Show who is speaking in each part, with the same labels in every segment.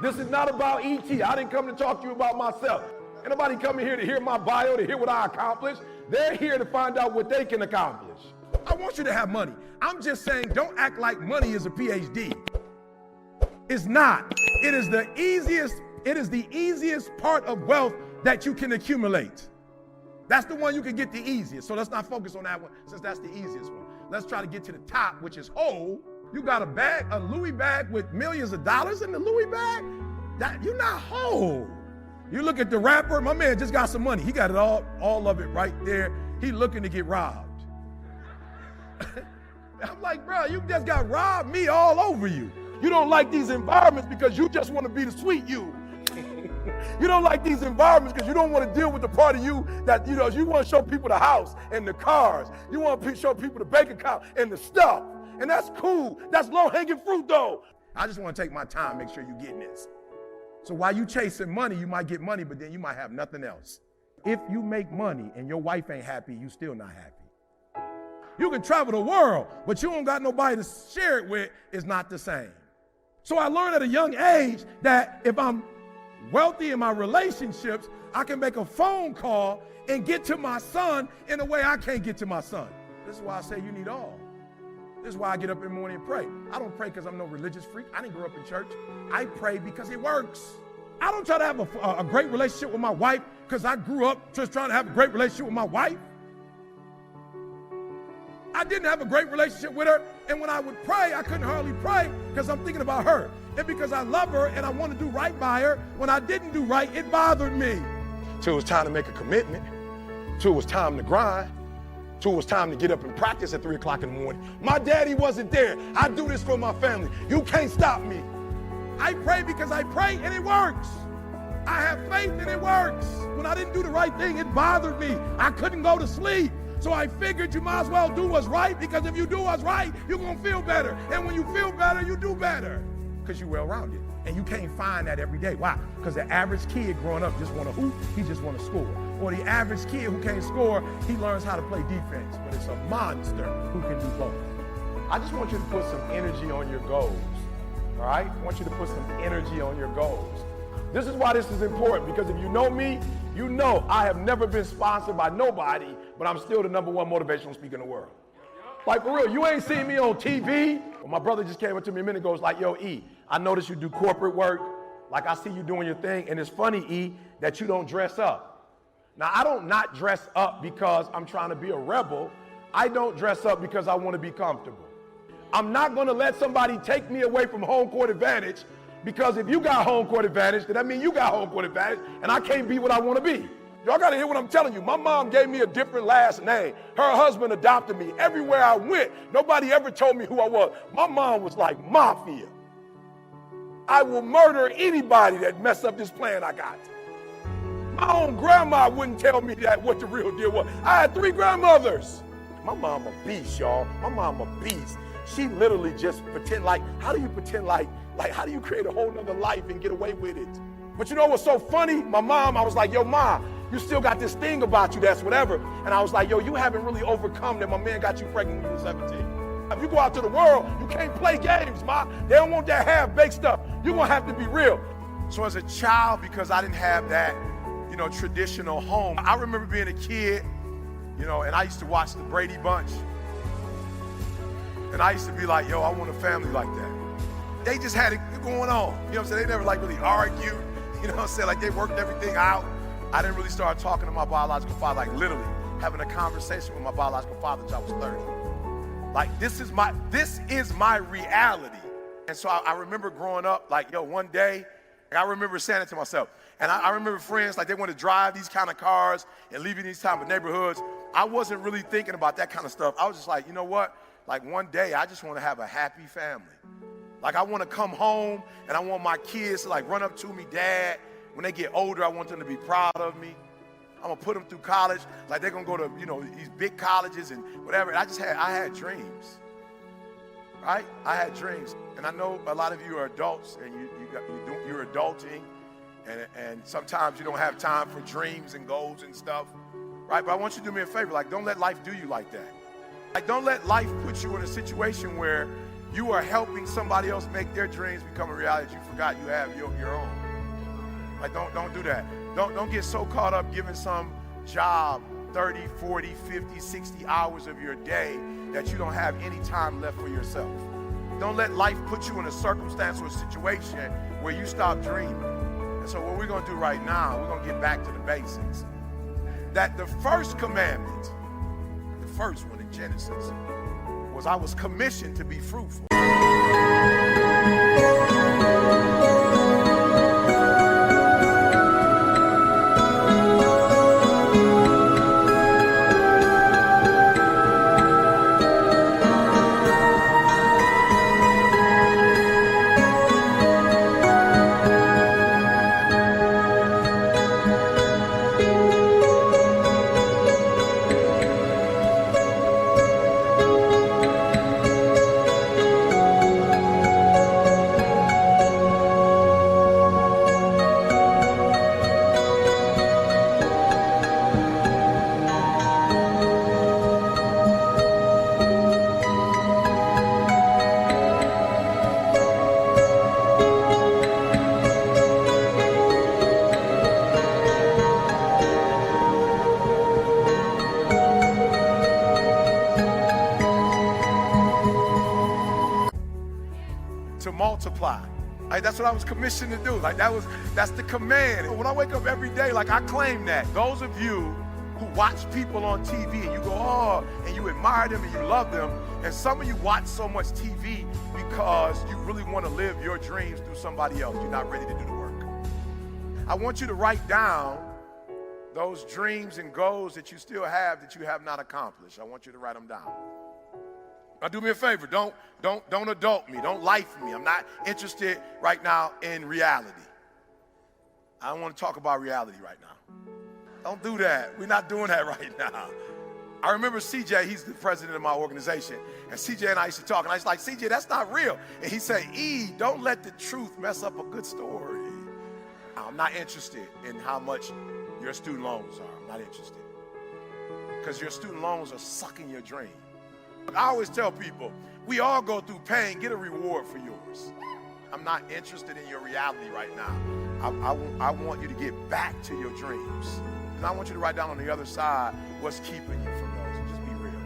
Speaker 1: This is not about E.T. I didn't come to talk to you about myself. Ain't nobody coming here to hear my bio, to hear what I accomplished. They're here to find out what they can accomplish. I want you to have money. I'm just saying, don't act like money is a PhD. It's not. It is the easiest part of wealth that you can accumulate. That's the one you can get the easiest. So let's not focus on that one since that's the easiest one. Let's try to get to the top, which is whole. You got a bag, a Louis bag with millions of dollars in the Louis bag? You're not whole. You look at the rapper, my man just got some money. He got it all of it right there. He looking to get robbed. I'm like, bro, you just got robbed me all over you. You don't like these environments because you just want to be the sweet you. You don't like these environments because you don't want to deal with the part of you that, you want to show people the house and the cars. You want to show people the bank account and the stuff. And that's cool. That's low-hanging fruit, though. I just want to take my time, make sure you're getting this. So while you chasing money, you might get money, but then you might have nothing else. If you make money and your wife ain't happy, you still not happy. You can travel the world, but you don't got nobody to share it with, it's not the same. So I learned at a young age that if I'm wealthy in my relationships, I can make a phone call and get to my son in a way I can't get to my son. This is why I say you need all. This is why I get up in the morning and pray. I don't pray because I'm no religious freak. I didn't grow up in church. I pray because it works. I don't try to have a great relationship with my wife because I grew up just trying to have a great relationship with my wife. I didn't have a great relationship with her, and when I would pray, I couldn't hardly pray because I'm thinking about her. And because I love her and I want to do right by her, when I didn't do right, it bothered me. Till it was time to make a commitment. Till it was time to grind. Till it was time to get up and practice at 3 o'clock in the morning. My daddy wasn't there. I do this for my family. You can't stop me. I pray because I pray and it works. I have faith and it works. When I didn't do the right thing, it bothered me. I couldn't go to sleep. So I figured you might as well do what's right, because if you do what's right, you're going to feel better. And when you feel better, you do better because you're well-rounded. And you can't find that every day. Why? Because the average kid growing up just want to hoop, he just want to score. Or the average kid who can't score, he learns how to play defense. But it's a monster who can do both. I just want you to put some energy on your goals, all right? I want you to put some energy on your goals. This is why this is important, because if you know me, you know I have never been sponsored by nobody, but I'm still the #1 motivational speaker in the world. Like, for real, you ain't seen me on TV. Well, my brother just came up to me a minute ago, was like, yo, E, I noticed you do corporate work. Like, I see you doing your thing, and it's funny, E, that you don't dress up. Now, I don't not dress up because I'm trying to be a rebel. I don't dress up because I want to be comfortable. I'm not going to let somebody take me away from home court advantage, because if you got home court advantage, then that means you got home court advantage, and I can't be what I want to be. Y'all got to hear what I'm telling you. My mom gave me a different last name. Her husband adopted me. Everywhere I went, nobody ever told me who I was. My mom was like mafia. I will murder anybody that mess up this plan I got. My own grandma wouldn't tell me that what the real deal was. I had 3 grandmothers. My mom a beast, y'all. My mom a beast. She literally just pretend like, how do you pretend like how do you create a whole nother life and get away with it? But you know what's so funny? My mom, I was like, yo, Ma, you still got this thing about you that's whatever. And I was like, yo, you haven't really overcome that my man got you pregnant when you were 17. If you go out to the world, you can't play games, Ma. They don't want that half-baked stuff. You're going to have to be real. So as a child, because I didn't have that, traditional home, I remember being a kid, and I used to watch the Brady Bunch. And I used to be like, yo, I want a family like that. They just had it going on. You know what I'm saying? They never really argued. You know what I'm saying? Like, they worked everything out. I didn't really start talking to my biological father, like literally having a conversation with my biological father until I was 30. Like, this is my reality. And so I remember growing up, like, yo, one day, I remember saying it to myself. And I remember friends, like, they want to drive these kind of cars and live in these type of neighborhoods. I wasn't really thinking about that kind of stuff. I was just like, you know what? Like, one day, I just want to have a happy family. Like, I want to come home and I want my kids to like run up to me, Dad. When they get older, I want them to be proud of me. I'm gonna put them through college. Like, they're gonna go to, these big colleges and whatever. And I had dreams, right? I had dreams. And I know a lot of you are adults and you're adulting. And sometimes you don't have time for dreams and goals and stuff, right? But I want you to do me a favor. Like, don't let life do you like that. Like, don't let life put you in a situation where You are helping somebody else make their dreams become a reality. You forgot you have your own. Like, don't do that. Don't get so caught up giving some job 30, 40, 50, 60 hours of your day that you don't have any time left for yourself. Don't let life put you in a circumstance or a situation where you stop dreaming. And so what we're going to do right now, we're going to get back to the basics. That the first commandment, the first one in Genesis, was I was commissioned to be fruitful. To multiply. Like, that's what I was commissioned to do. Like, that's the command. When I wake up every day, like, I claim that. Those of you who watch people on TV and you go, oh, and you admire them and you love them, and some of you watch so much TV because you really want to live your dreams through somebody else. You're not ready to do the work. I want you to write down those dreams and goals that you still have that you have not accomplished. I want you to write them down. Now do me a favor, don't adult me, don't life me. I'm not interested right now in reality. I don't want to talk about reality right now. Don't do that. We're not doing that right now. I remember CJ, he's the president of my organization, and CJ and I used to talk, and I was like, CJ, that's not real. And he said, E, don't let the truth mess up a good story. I'm not interested in how much your student loans are. I'm not interested. Because your student loans are sucking your dream. I always tell people, we all go through pain. Get a reward for yours. I'm not interested in your reality right now. I want you to get back to your dreams. And I want you to write down on the other side what's keeping you from those, and just be real.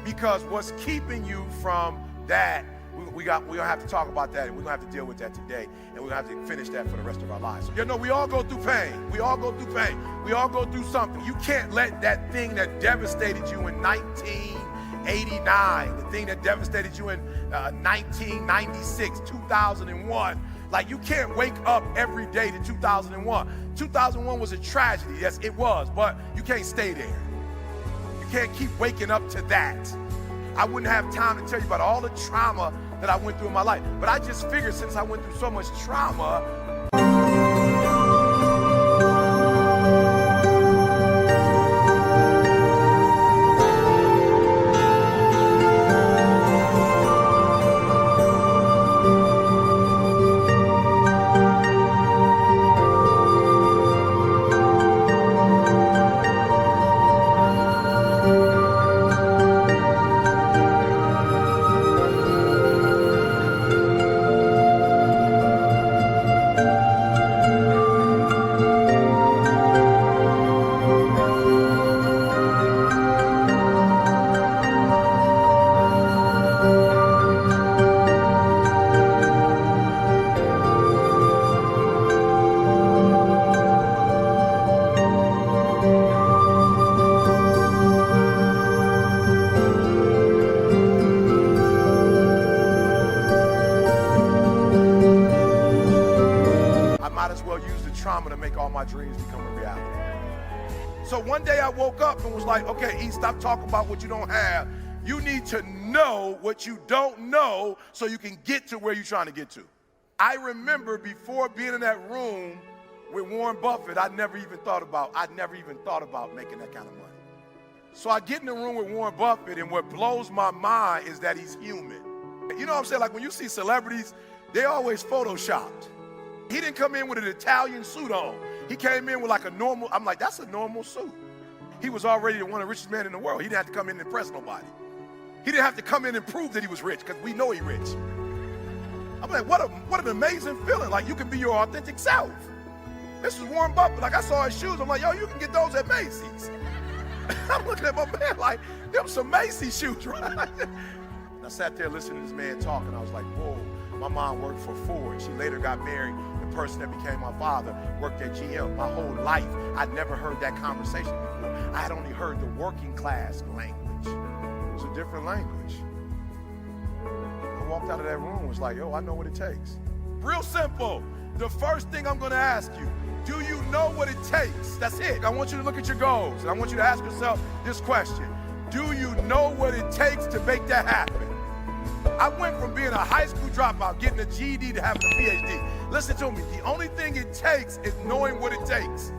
Speaker 1: Because what's keeping you from that, we're going to have to talk about that, and we're going to have to deal with that today, and we're going to have to finish that for the rest of our lives. You know, we all go through pain. We all go through pain. We all go through something. You can't let that thing that devastated you in 1989, the thing that devastated you in 1996, 2001. Like, you can't wake up every day to 2001. 2001 was a tragedy, yes, it was, but you can't stay there. You can't keep waking up to that. I wouldn't have time to tell you about all the trauma that I went through in my life, but I just figured since I went through so much trauma, trauma to make all my dreams become a reality. So one day I woke up and was like, okay, E, stop talking about what you don't have. You need to know what you don't know so you can get to where you're trying to get to. I remember before being in that room with Warren Buffett, I'd never even thought about making that kind of money. So I get in the room with Warren Buffett, and what blows my mind is that he's human. You know what I'm saying? Like, when you see celebrities, they always photoshopped. He didn't come in with an Italian suit on. He came in with like a normal, I'm like, that's a normal suit. He was already one of the richest men in the world. He didn't have to come in and impress nobody. He didn't have to come in and prove that he was rich, because we know he's rich. I'm like, what an amazing feeling. Like, you can be your authentic self. This is Warren Buffett. Like, I saw his shoes. I'm like, yo, you can get those at Macy's. I'm looking at my man like, them some Macy's shoes, right? I sat there listening to this man talk, and I was like, whoa. My mom worked for Ford. She later got married. The person that became my father worked at GM. My whole life, I'd never heard that conversation before. I had only heard the working class language. It was a different language. I walked out of that room and was like, yo, I know what it takes. Real simple. The first thing I'm going to ask you, do you know what it takes? That's it. I want you to look at your goals, and I want you to ask yourself this question. Do you know what it takes to make that happen? I went from being a high school dropout, getting a GED, to having a PhD. Listen to me. The only thing it takes is knowing what it takes.